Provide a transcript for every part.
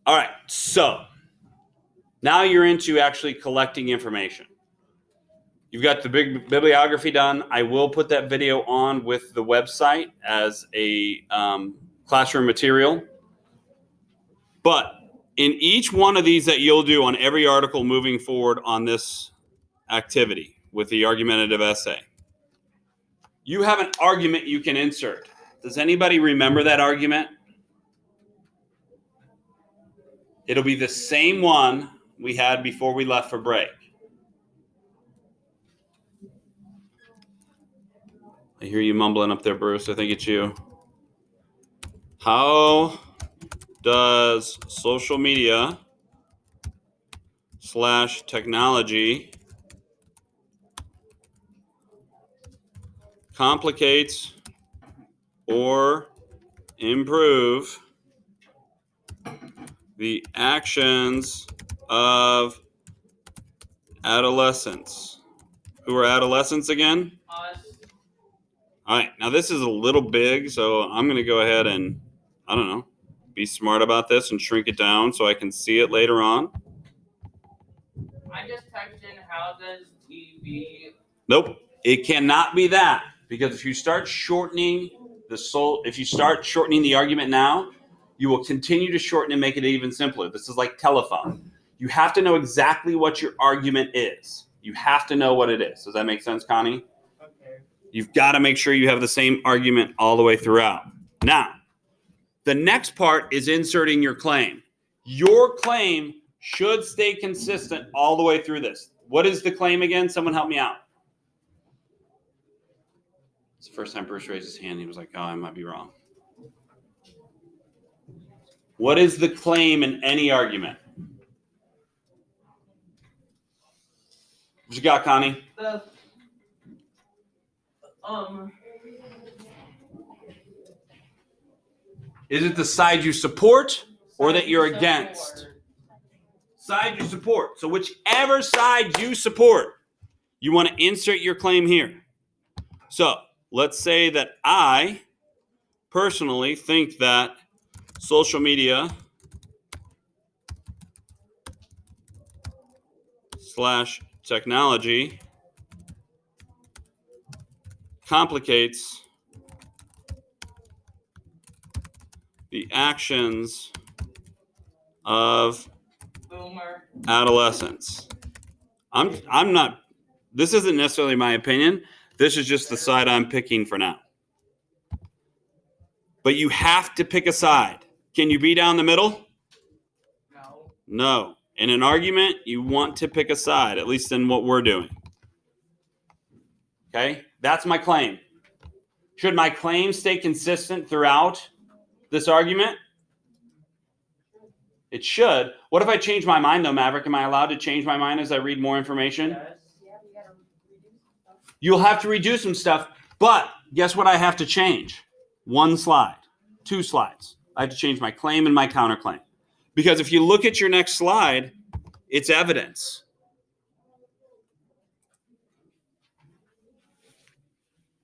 All right, so now you're into actually collecting information. You've got the big bibliography done. I will put that video on with the website as a classroom material. But in each one of these that you'll do on every article moving forward on this activity with the argumentative essay, you have an argument you can insert. Does anybody remember that argument? It'll be the same one we had before we left for break. I hear you mumbling up there, Bruce. I think it's you. How does social media / technology complicates or improve the actions of adolescents? Who are adolescents again? Us. All right, now this is a little big, so I'm going to go ahead and, I don't know, be smart about this and shrink it down so I can see it later on. I just typed in how does TV. Nope, it cannot be that, because if you start shortening the argument now, you will continue to shorten and make it even simpler. This is like telephone. You have to know exactly what your argument is. You have to know what it is. Does that make sense, Connie? Okay. You've got to make sure you have the same argument all the way throughout. Now, the next part is inserting your claim. Your claim should stay consistent all the way through this. What is the claim again? Someone help me out. It's the first time Bruce raised his hand. He was like, oh, I might be wrong. What is the claim in any argument? What you got, Connie? Is it the side you support or that you're against? Side you support. So whichever side you support, you want to insert your claim here. So let's say that I personally think that social media / technology complicates the actions of Boomer. adolescents. I'm not, this isn't necessarily my opinion. This is just the side I'm picking for now. But you have to pick a side. Can you be down the middle? No. No. In an argument, you want to pick a side, at least in what we're doing. Okay? That's my claim. Should my claim stay consistent throughout this argument? It should. What if I change my mind, though, Maverick? Am I allowed to change my mind as I read more information? Yes. You'll have to redo some stuff, but guess what I have to change? 1 slide, 2 slides. I have to change my claim and my counterclaim. Because if you look at your next slide, it's evidence.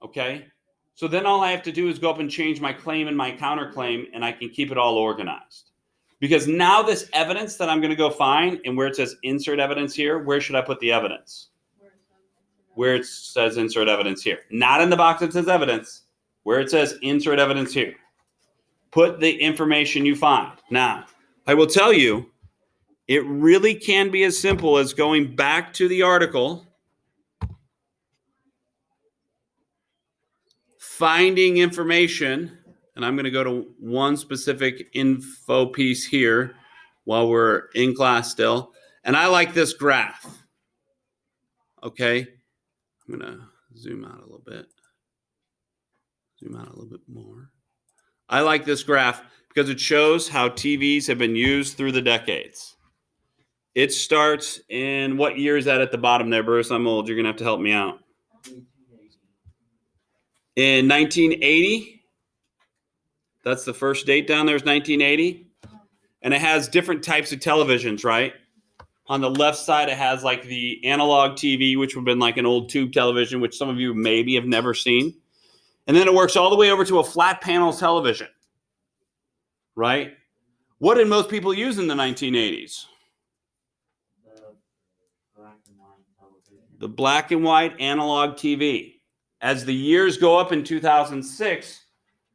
Okay? So then all I have to do is go up and change my claim and my counterclaim, and I can keep it all organized. Because now this evidence that I'm going to go find, and where it says insert evidence here, where should I put the evidence? Where it says insert evidence here. Not in the box that says evidence. Where it says insert evidence here. Put the information you find. Now, I will tell you, it really can be as simple as going back to the article, finding information, and I'm going to go to one specific info piece here while we're in class still. And I like this graph. Okay. I'm going to zoom out a little bit. Zoom out a little bit more. I like this graph because it shows how TVs have been used through the decades. It starts in, what year is that at the bottom there, Bruce? I'm old. You're going to have to help me out. In 1980, that's the first date down there is 1980. And it has different types of televisions, right? On the left side, it has like the analog TV, which would have been like an old tube television, which some of you maybe have never seen. And then it works all the way over to a flat panel television, right? What did most people use in the 1980s? The black and white analog TV. As the years go up in 2006,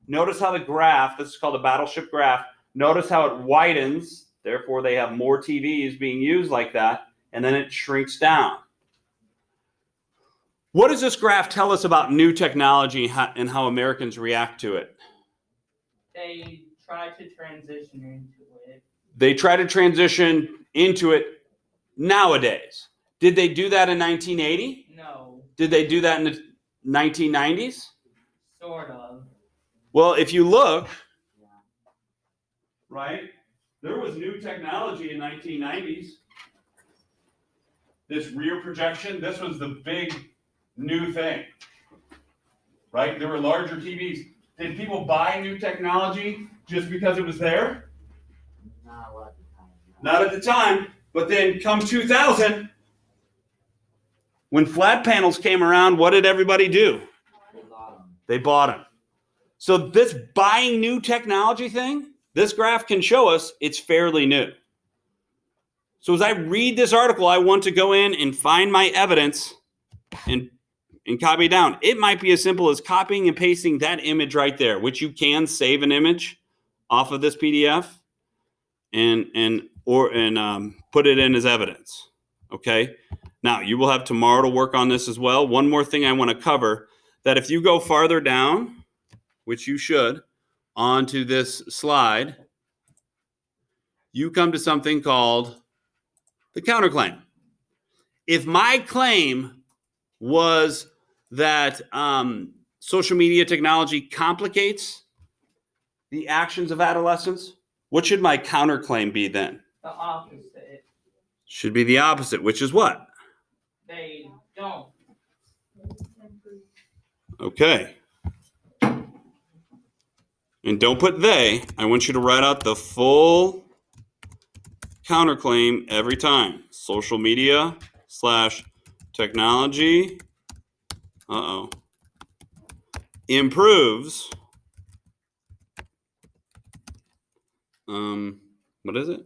notice how the graph, this is called a battleship graph, notice how it widens, therefore they have more TVs being used like that, and then it shrinks down. What does this graph tell us about new technology and how Americans react to it? They try to transition into it. They try to transition into it nowadays. Did they do that in 1980? No. Did they do that in the 1990s? Sort of. Well, if you look, right, there was new technology in 1990s. This rear projection, this was the big new thing, right? There were larger TVs. Did people buy new technology just because it was there? Not at the time. But then come 2000, when flat panels came around, what did everybody do? They bought them. So this buying new technology thing, this graph can show us it's fairly new. So as I read this article, I want to go in and find my evidence and copy it down. It might be as simple as copying and pasting that image right there, which you can save an image off of this PDF and put it in as evidence. Okay. Now you will have tomorrow to work on this as well. One more thing I want to cover, that if you go farther down, which you should, onto this slide, you come to something called the counterclaim. If my claim was that social media technology complicates the actions of adolescents, what should my counterclaim be then? The opposite. Should be the opposite, which is what? They don't. Okay. And don't put they. I want you to write out the full counterclaim every time. Social media / technology improves what is it?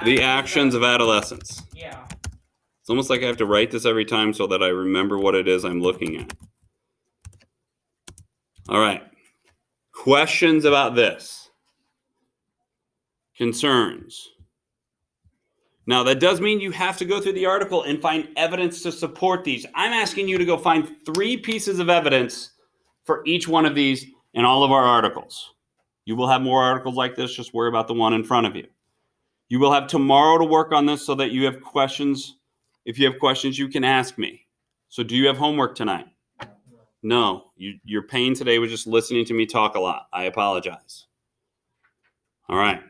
The actions of adolescents. Yeah. It's almost like I have to write this every time so that I remember what it is I'm looking at. All right. Questions about this? Concerns? Now, that does mean you have to go through the article and find evidence to support these. I'm asking you to go find 3 pieces of evidence for each one of these in all of our articles. You will have more articles like this. Just worry about the one in front of you. You will have tomorrow to work on this so that you have questions. If you have questions, you can ask me. So do you have homework tonight? No. Your pain today was just listening to me talk a lot. I apologize. All right.